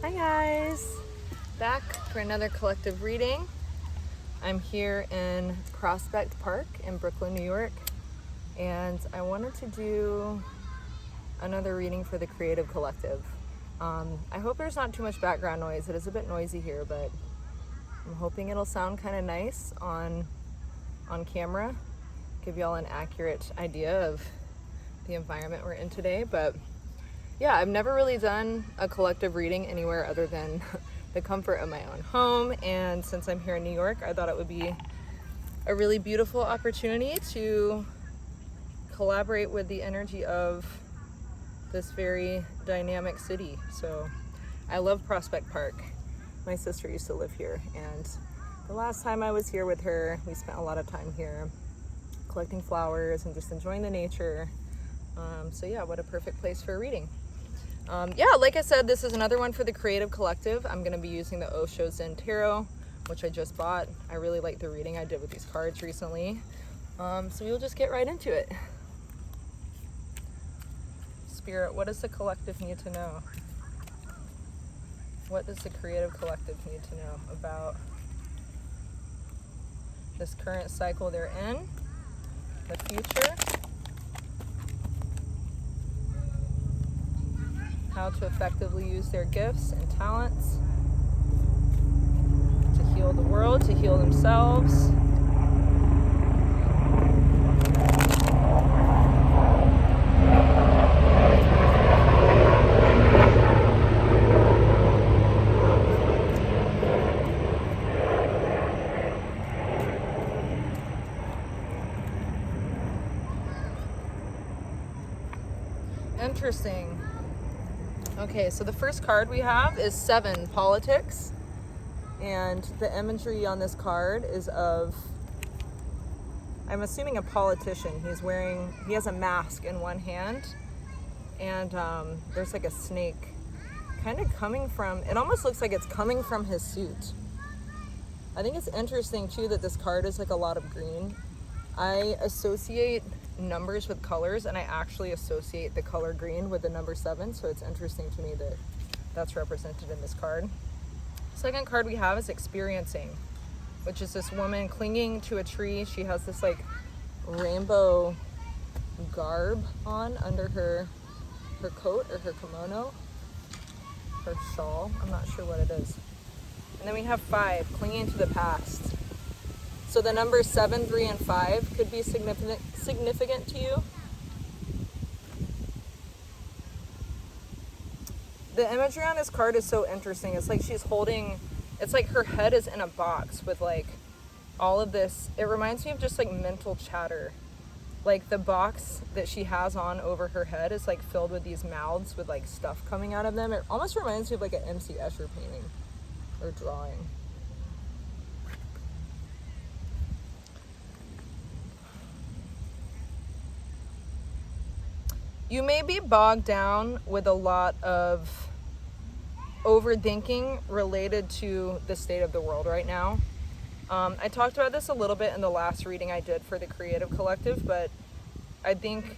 Hi guys! Back for another collective reading. I'm here in Prospect Park in Brooklyn, New York, and I wanted to do another reading for the Creative Collective. I hope there's not too much background noise. It is a bit noisy here, but I'm hoping it'll sound kind of nice on camera, give y'all an accurate idea of the environment we're in today. But yeah, I've never really done a collective reading anywhere other than the comfort of my own home. And since I'm here in New York, I thought it would be a really beautiful opportunity to collaborate with the energy of this very dynamic city. So I love Prospect Park. My sister used to live here, and the last time I was here with her, we spent a lot of time here collecting flowers and just enjoying the nature. So yeah, what a perfect place for a reading. Like I said, this is another one for the Creative Collective. I'm going to be using the Osho Zen Tarot, which I just bought. I really like the reading I did with these cards recently. So we'll just get right into it. Spirit, what does the collective need to know? What does the Creative Collective need to know about this current cycle they're in, the future, how to effectively use their gifts and talents to heal the world, to heal themselves. Interesting. Okay, so the first card we have is 7, Politics. And the imagery on this card is of, I'm assuming, a politician. He has a mask in one hand, and there's like a snake kind of coming from, it almost looks like it's coming from his suit. I think it's interesting too that this card is like a lot of green. I associate numbers with colors, and I actually associate the color green with the number 7, so it's interesting to me that that's represented in this card. Second card we have is Experiencing, which is this woman clinging to a tree. She has this like rainbow garb on under her coat or her kimono, her shawl, I'm not sure what it is. And then we have 5, Clinging to the Past. So the numbers 7, 3, and 5 could be significant to you. The imagery on this card is so interesting. It's like it's like her head is in a box with like all of this. It reminds me of just like mental chatter. Like the box that she has on over her head is like filled with these mouths with like stuff coming out of them. It almost reminds me of like an MC Escher painting or drawing. You may be bogged down with a lot of overthinking related to the state of the world right now. I talked about this a little bit in the last reading I did for the Creative Collective, but I think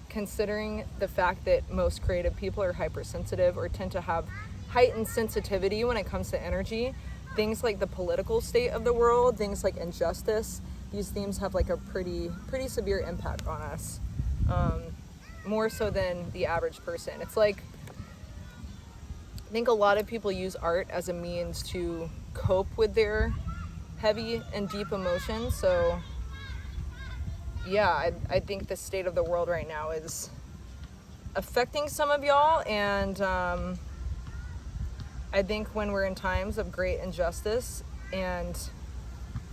considering the fact that most creative people are hypersensitive or tend to have heightened sensitivity when it comes to energy, things like the political state of the world, things like injustice, these themes have like a pretty severe impact on us. More so than the average person. It's like, I think a lot of people use art as a means to cope with their heavy and deep emotions. So yeah, I think the state of the world right now is affecting some of y'all, and I think when we're in times of great injustice and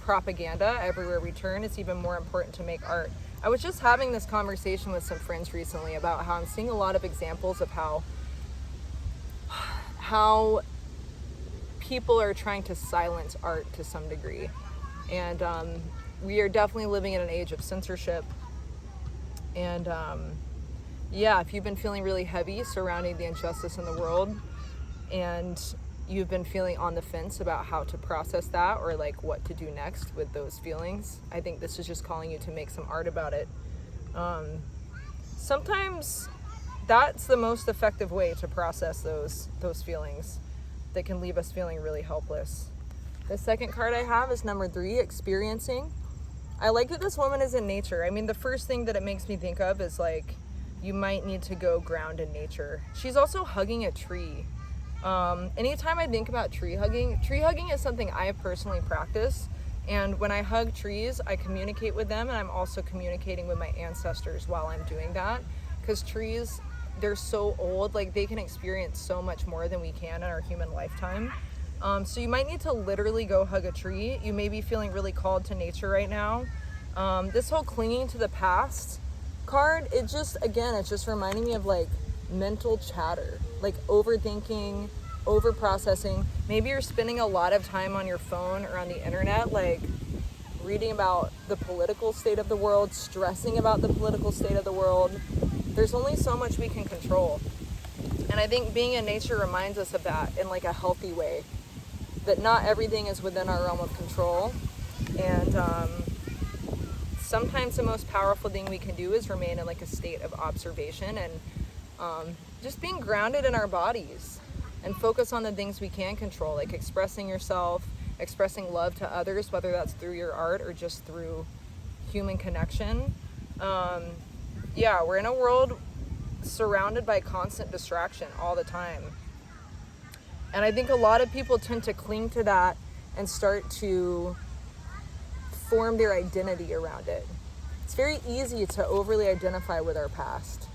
propaganda everywhere we turn, it's even more important to make art. I was just having this conversation with some friends recently about how I'm seeing a lot of examples of how people are trying to silence art to some degree. And we are definitely living in an age of censorship. And if you've been feeling really heavy surrounding the injustice in the world, and you've been feeling on the fence about how to process that or like what to do next with those feelings, I think this is just calling you to make some art about it. Sometimes that's the most effective way to process those feelings. that can leave us feeling really helpless. The second card I have is number 3, experiencing. I like that this woman is in nature. I mean, the first thing that it makes me think of is like, you might need to go ground in nature. She's also hugging a tree. Anytime I think about tree hugging is something I personally practice. And when I hug trees, I communicate with them, and I'm also communicating with my ancestors while I'm doing that. Because trees, they're so old, like they can experience so much more than we can in our human lifetime. So you might need to literally go hug a tree. You may be feeling really called to nature right now. This whole clinging to the past card, it's just reminding me of like mental chatter, like overthinking, over processing. Maybe you're spending a lot of time on your phone or on the internet, like reading about the political state of the world, stressing about the political state of the world. There's only so much we can control. And I think being in nature reminds us of that in like a healthy way, that not everything is within our realm of control. And sometimes the most powerful thing we can do is remain in like a state of observation and just being grounded in our bodies and focus on the things we can control, like expressing yourself, expressing love to others, whether that's through your art or just through human connection. We're in a world surrounded by constant distraction all the time. And I think a lot of people tend to cling to that and start to form their identity around it. It's very easy to overly identify with our past.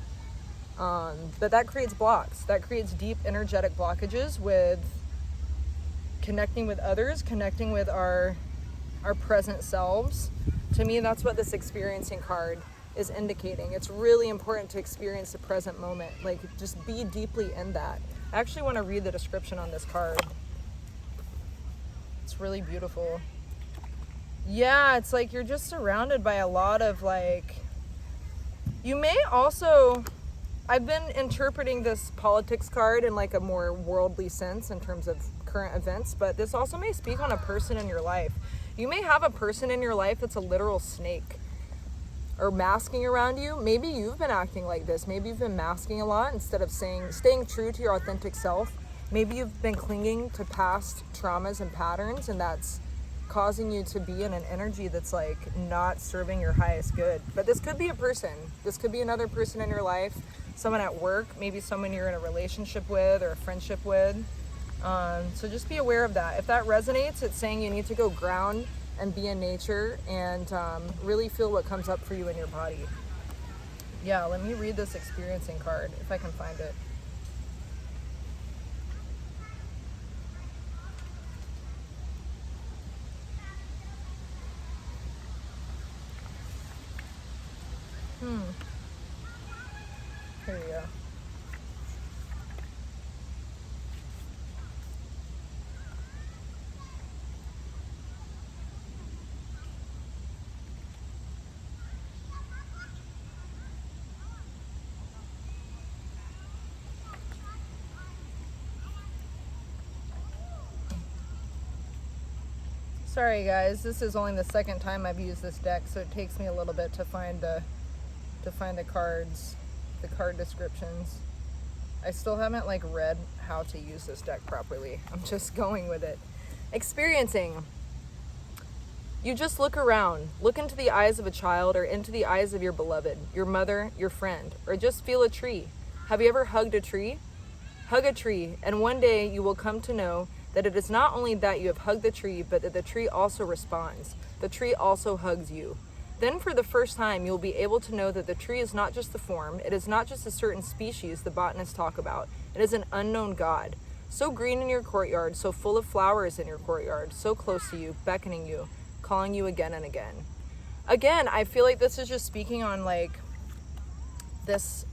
But that creates blocks. That creates deep energetic blockages with connecting with others, connecting with our present selves. To me, that's what this experiencing card is indicating. It's really important to experience the present moment. Like, just be deeply in that. I actually want to read the description on this card. It's really beautiful. Yeah, it's like you're just surrounded by a lot of like, you may also, I've been interpreting this politics card in like a more worldly sense in terms of current events, but this also may speak on a person in your life. You may have a person in your life that's a literal snake or masking around you. Maybe you've been acting like this. Maybe you've been masking a lot instead of staying true to your authentic self. Maybe you've been clinging to past traumas and patterns, and that's causing you to be in an energy that's like not serving your highest good. But this could be a person. This could be another person in your life, someone at work, maybe someone you're in a relationship with or a friendship with. So just be aware of that. If that resonates, it's saying you need to go ground and be in nature and really feel what comes up for you in your body. Yeah, let me read this experiencing card if I can find it. Here we go. Sorry guys, this is only the second time I've used this deck, so it takes me a little bit to find the cards, the card descriptions. I still haven't like read how to use this deck properly. I'm just going with it. Experiencing. You just look around. Look into the eyes of a child or into the eyes of your beloved, your mother, your friend, or just feel a tree. Have you ever hugged a tree? Hug a tree, and one day you will come to know that it is not only that you have hugged the tree, but that the tree also responds. The tree also hugs you. Then for the first time, you'll be able to know that the tree is not just the form, it is not just a certain species the botanists talk about. It is an unknown God. So green in your courtyard, so full of flowers in your courtyard, so close to you, beckoning you, calling you again and again. Again, I feel like this is just speaking on like this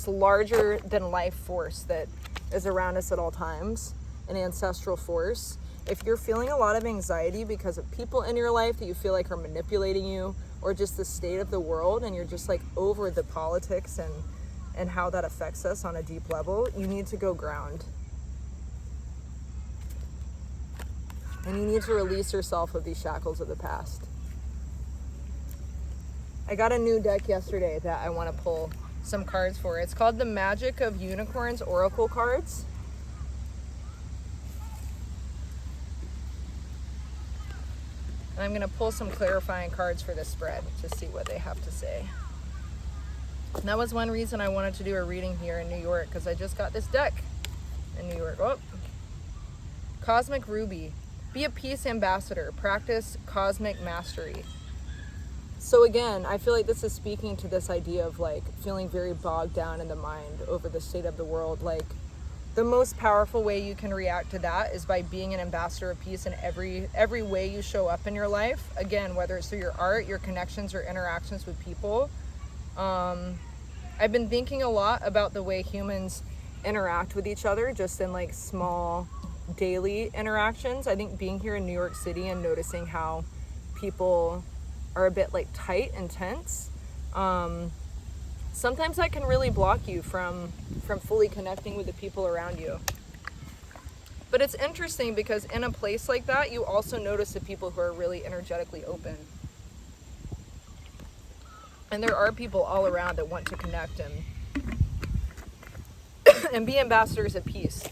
larger than life force that is around us at all times, an ancestral force. If you're feeling a lot of anxiety because of people in your life that you feel like are manipulating you, or just the state of the world, and you're just like over the politics and how that affects us on a deep level, you need to go ground. And you need to release yourself of these shackles of the past. I got a new deck yesterday that I want to pull some cards for. It's called the Magic of Unicorns Oracle cards. And I'm going to pull some clarifying cards for this spread to see what they have to say. And that was one reason I wanted to do a reading here in New York, because I just got this deck in New York. Oh, Cosmic Ruby. Be a peace ambassador. Practice cosmic mastery. So again, I feel like this is speaking to this idea of like feeling very bogged down in the mind over the state of the world. Like, the most powerful way you can react to that is by being an ambassador of peace in every way you show up in your life. Again, whether it's through your art, your connections, or interactions with people. I've been thinking a lot about the way humans interact with each other, just in like small daily interactions. I think being here in New York City and noticing how people are a bit like tight and tense, sometimes that can really block you from fully connecting with the people around you. But it's interesting because in a place like that, you also notice the people who are really energetically open. And there are people all around that want to connect and be ambassadors of peace.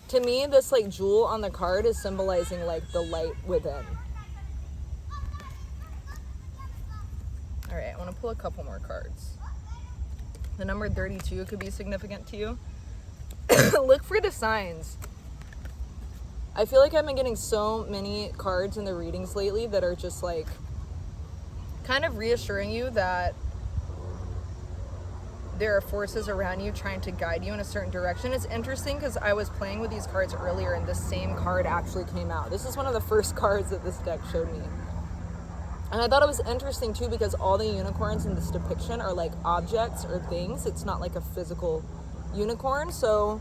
To me, this like jewel on the card is symbolizing like the light within. All right, I want to pull a couple more cards. The number 32 could be significant to you. Look for the signs. I feel like I've been getting so many cards in the readings lately that are just like kind of reassuring you that there are forces around you trying to guide you in a certain direction. It's interesting because I was playing with these cards earlier and the same card actually came out. This is one of the first cards that this deck showed me. And I thought it was interesting too because all the unicorns in this depiction are like objects or things. It's not like a physical unicorn. So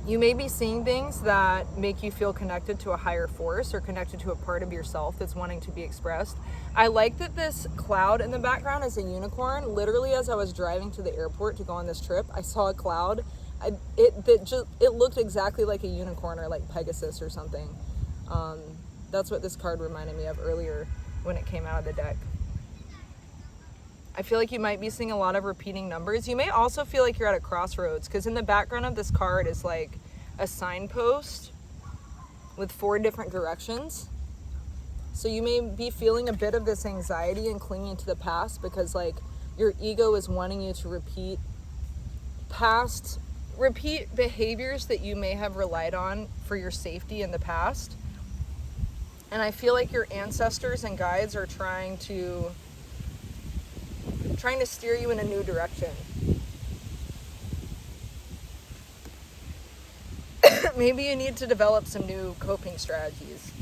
you may be seeing things that make you feel connected to a higher force or connected to a part of yourself that's wanting to be expressed. I like that this cloud in the background is a unicorn. Literally, as I was driving to the airport to go on this trip, I saw a cloud. It looked exactly like a unicorn or like Pegasus or something. That's what this card reminded me of earlier when it came out of the deck. I feel like you might be seeing a lot of repeating numbers. You may also feel like you're at a crossroads because in the background of this card is like a signpost with 4 different directions. So you may be feeling a bit of this anxiety and clinging to the past because like your ego is wanting you to repeat behaviors that you may have relied on for your safety in the past. And I feel like your ancestors and guides are trying to steer you in a new direction. Maybe you need to develop some new coping strategies.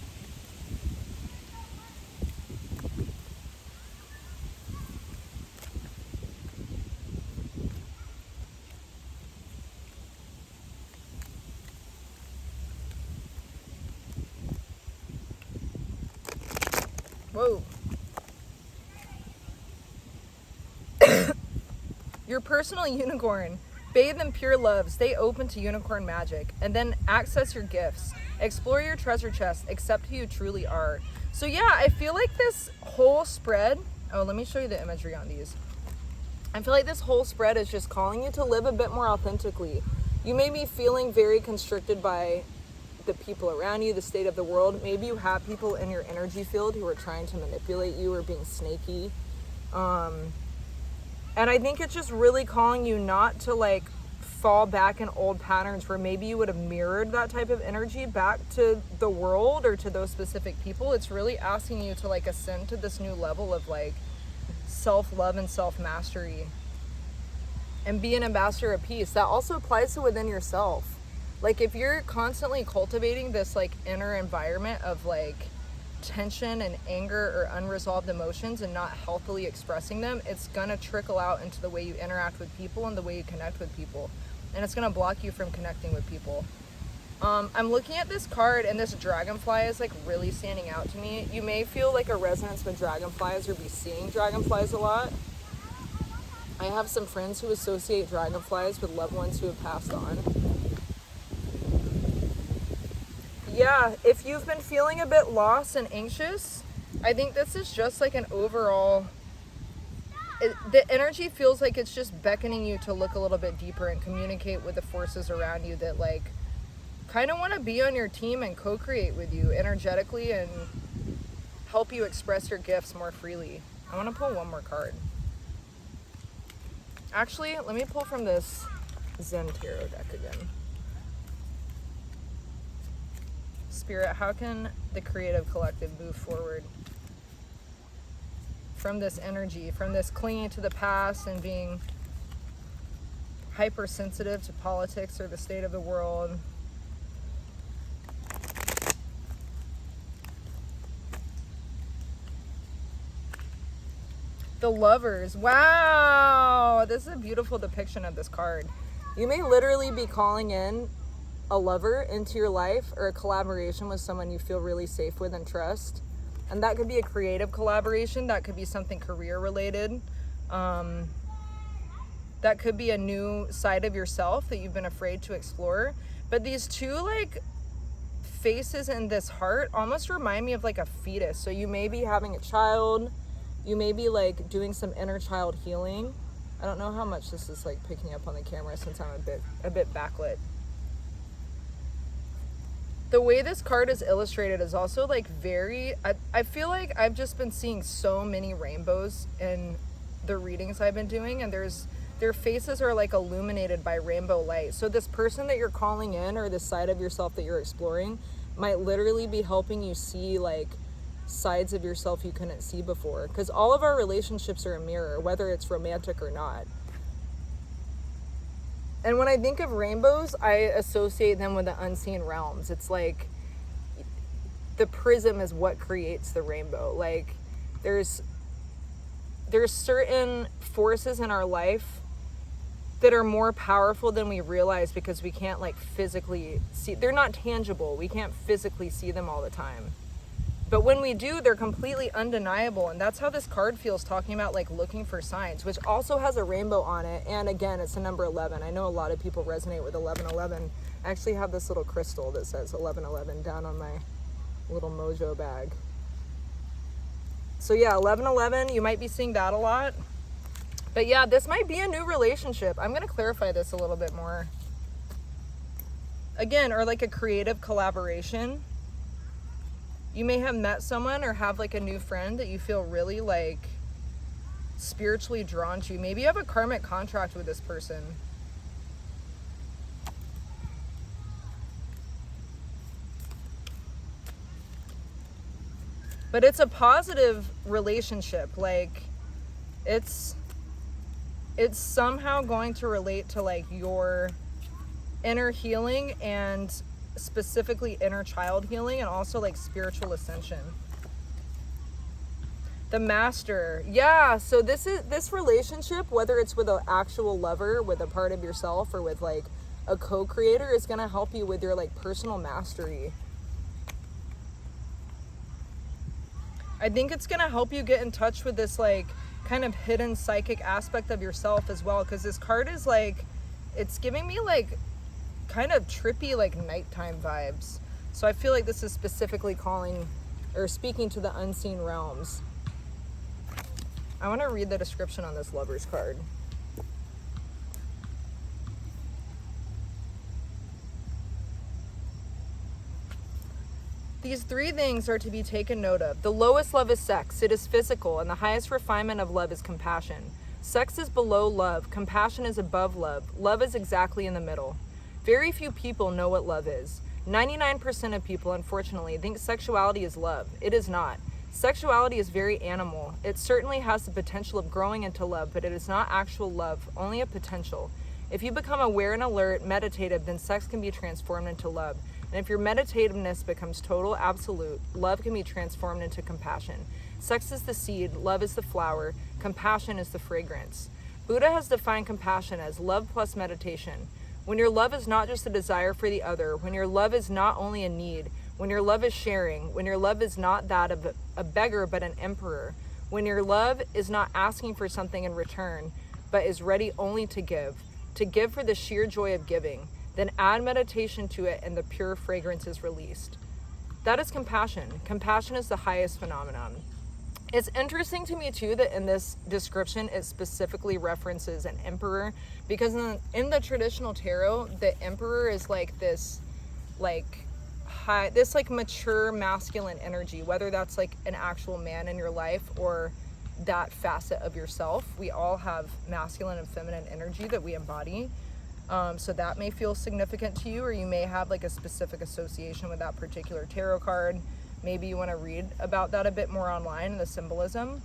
Whoa. Your personal unicorn. Bathe in pure love. Stay open to unicorn magic. And then access your gifts. Explore your treasure chest. Accept who you truly are. So yeah, I feel like this whole spread... Oh, let me show you the imagery on these. I feel like this whole spread is just calling you to live a bit more authentically. You may be feeling very constricted by the people around you, the state of the world. Maybe you have people in your energy field who are trying to manipulate you or being snaky. And I think it's just really calling you not to like fall back in old patterns where maybe you would have mirrored that type of energy back to the world or to those specific people. It's really asking you to like ascend to this new level of like self-love and self-mastery and be an ambassador of peace. That also applies to within yourself. Like if you're constantly cultivating this like inner environment of like tension and anger or unresolved emotions and not healthily expressing them, it's gonna trickle out into the way you interact with people and the way you connect with people, and it's gonna block you from connecting with people. I'm looking at this card and this dragonfly is like really standing out to me. You may feel like a resonance with dragonflies or be seeing dragonflies a lot. I have some friends who associate dragonflies with loved ones who have passed on. Yeah, if you've been feeling a bit lost and anxious, I think this is just like an overall... the energy feels like it's just beckoning you to look a little bit deeper and communicate with the forces around you that like kind of want to be on your team and co-create with you energetically and help you express your gifts more freely. I want to pull one more card. Actually, let me pull from this Zen Tarot deck again. Spirit, how can the creative collective move forward from this energy, from this clinging to the past and being hypersensitive to politics or the state of the world? The Lovers. Wow, this is a beautiful depiction of this card. You may literally be calling in a lover into your life or a collaboration with someone you feel really safe with and trust. And that could be a creative collaboration. That could be something career related. That could be a new side of yourself that you've been afraid to explore. But these two like faces in this heart almost remind me of like a fetus. So you may be having a child. You may be like doing some inner child healing. I don't know how much this is like picking up on the camera since I'm a bit backlit. The way this card is illustrated is also like very, I feel like I've just been seeing so many rainbows in the readings I've been doing, and their faces are like illuminated by rainbow light. So this person that you're calling in or this side of yourself that you're exploring might literally be helping you see like sides of yourself you couldn't see before. Because all of our relationships are a mirror, whether it's romantic or not. And when I think of rainbows, I associate them with the unseen realms. It's like the prism is what creates the rainbow. Like there's certain forces in our life that are more powerful than we realize because we can't like physically see. They're not tangible. We can't physically see them all the time. But when we do, they're completely undeniable. And that's how this card feels, talking about like looking for signs, which also has a rainbow on it. And again, it's a number 11. I know a lot of people resonate with 1111. I actually have this little crystal that says 1111 down on my little mojo bag. So yeah, 1111, you might be seeing that a lot. But yeah, this might be a new relationship. I'm going to clarify this a little bit more. Again, or like a creative collaboration. You may have met someone or have like a new friend that you feel really like spiritually drawn to. Maybe you have a karmic contract with this person. But it's a positive relationship. Like it's somehow going to relate to like your inner healing and specifically inner child healing and also like spiritual ascension. The Master. Yeah, so this relationship, whether it's with an actual lover, with a part of yourself, or with like a co-creator, is going to help you with your like personal mastery. I think it's going to help you get in touch with this like kind of hidden psychic aspect of yourself as well, because this card is like, it's giving me like kind of trippy like nighttime vibes. So I feel like this is specifically calling or speaking to the unseen realms. I want to read the description on this Lover's card. These three things are to be taken note of. The lowest love is sex. It is physical, and the highest refinement of love is compassion. Sex is below love. Compassion is above love. Love is exactly in the middle. Very few people know what love is. 99% of people, unfortunately, think sexuality is love. It is not. Sexuality is very animal. It certainly has the potential of growing into love, but it is not actual love, only a potential. If you become aware and alert, meditative, then sex can be transformed into love. And if your meditativeness becomes total, absolute, love can be transformed into compassion. Sex is the seed, love is the flower, compassion is the fragrance. Buddha has defined compassion as love plus meditation. When your love is not just a desire for the other, when your love is not only a need, when your love is sharing, when your love is not that of a beggar but an emperor, when your love is not asking for something in return, but is ready only to give for the sheer joy of giving, then add meditation to it and the pure fragrance is released. That is compassion. Compassion is the highest phenomenon. It's interesting to me too that in this description it specifically references an emperor, because in the traditional tarot, the emperor is like this like high, this like mature masculine energy, whether that's like an actual man in your life or that facet of yourself. We all have masculine and feminine energy that we embody. So that may feel significant to you, or you may have like a specific association with that particular tarot card. Maybe you want to read about that a bit more online and the symbolism.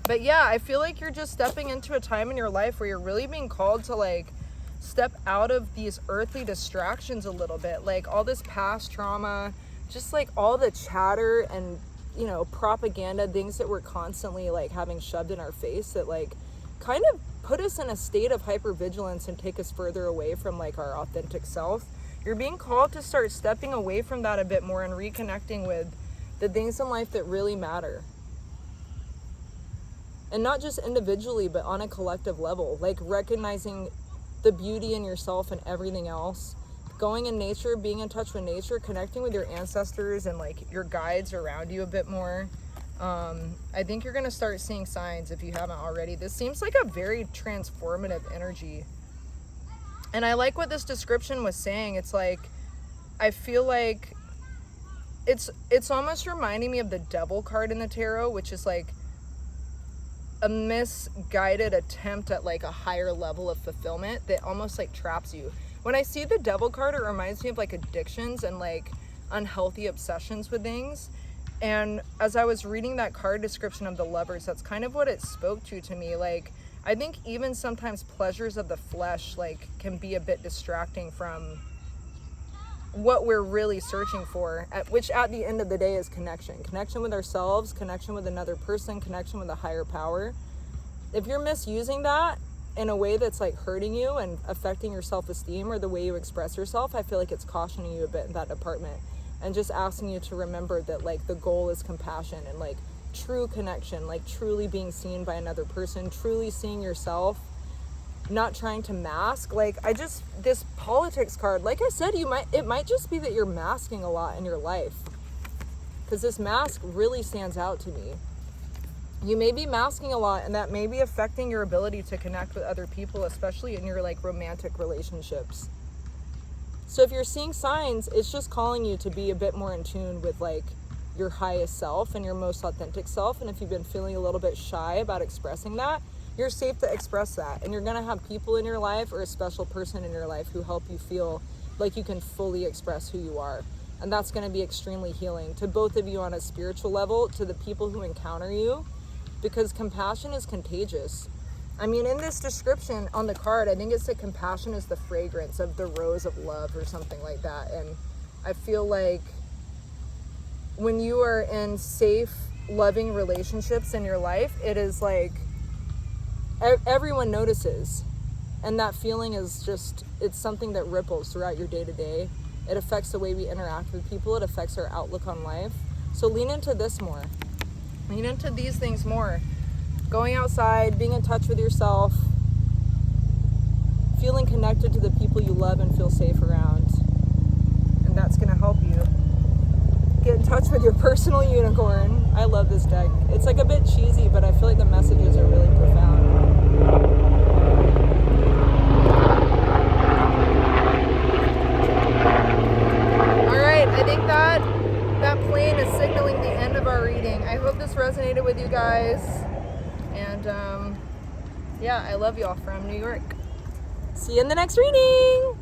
But yeah, I feel like you're just stepping into a time in your life where you're really being called to like step out of these earthly distractions a little bit, like all this past trauma, just like all the chatter and, you know, propaganda, things that we're constantly like having shoved in our face that like kind of put us in a state of hypervigilance and take us further away from like our authentic self. You're being called to start stepping away from that a bit more and reconnecting with the things in life that really matter. And not just individually, but on a collective level, like recognizing the beauty in yourself and everything else, going in nature, being in touch with nature, connecting with your ancestors and like your guides around you a bit more. I think you're going to start seeing signs if you haven't already. This seems like a very transformative energy. And I like what this description was saying. It's like, I feel like it's almost reminding me of the Devil card in the tarot, which is like a misguided attempt at like a higher level of fulfillment that almost like traps you. When I see the Devil card, it reminds me of like addictions and like unhealthy obsessions with things. And as I was reading that card description of the Lovers, that's kind of what it spoke to me. Like, I think even sometimes pleasures of the flesh like can be a bit distracting from what we're really searching for, which at the end of the day is connection with ourselves, connection with another person, connection with a higher power. If you're misusing that in a way that's like hurting you and affecting your self-esteem or the way you express yourself, I feel like it's cautioning you a bit in that department and just asking you to remember that like the goal is compassion and like true connection, like truly being seen by another person, truly seeing yourself, not trying to mask. Like this politics card, like I said, it might just be that you're masking a lot in your life, because this mask really stands out to me. You may be masking a lot, and that may be affecting your ability to connect with other people, especially in your like romantic relationships. So if you're seeing signs, it's just calling you to be a bit more in tune with like your highest self and your most authentic self. And if you've been feeling a little bit shy about expressing that, you're safe to express that. And you're going to have people in your life or a special person in your life who help you feel like you can fully express who you are. And that's going to be extremely healing to both of you on a spiritual level, to the people who encounter you, because compassion is contagious. I mean, in this description on the card, I think it said compassion is the fragrance of the rose of love or something like that. And I feel like when you are in safe, loving relationships in your life, it is like everyone notices. And that feeling is just, it's something that ripples throughout your day-to-day. It affects the way we interact with people. It affects our outlook on life. So lean into this more. Lean into these things more. Going outside, being in touch with yourself, feeling connected to the people you love and feel safe around. And that's going to help you get in touch with your personal unicorn. I love this deck. It's like a bit cheesy, but I feel like the messages are really profound. All right, I think that plane is signaling the end of our reading. I hope this resonated with you guys. And yeah, I love y'all from New York. See you in the next reading.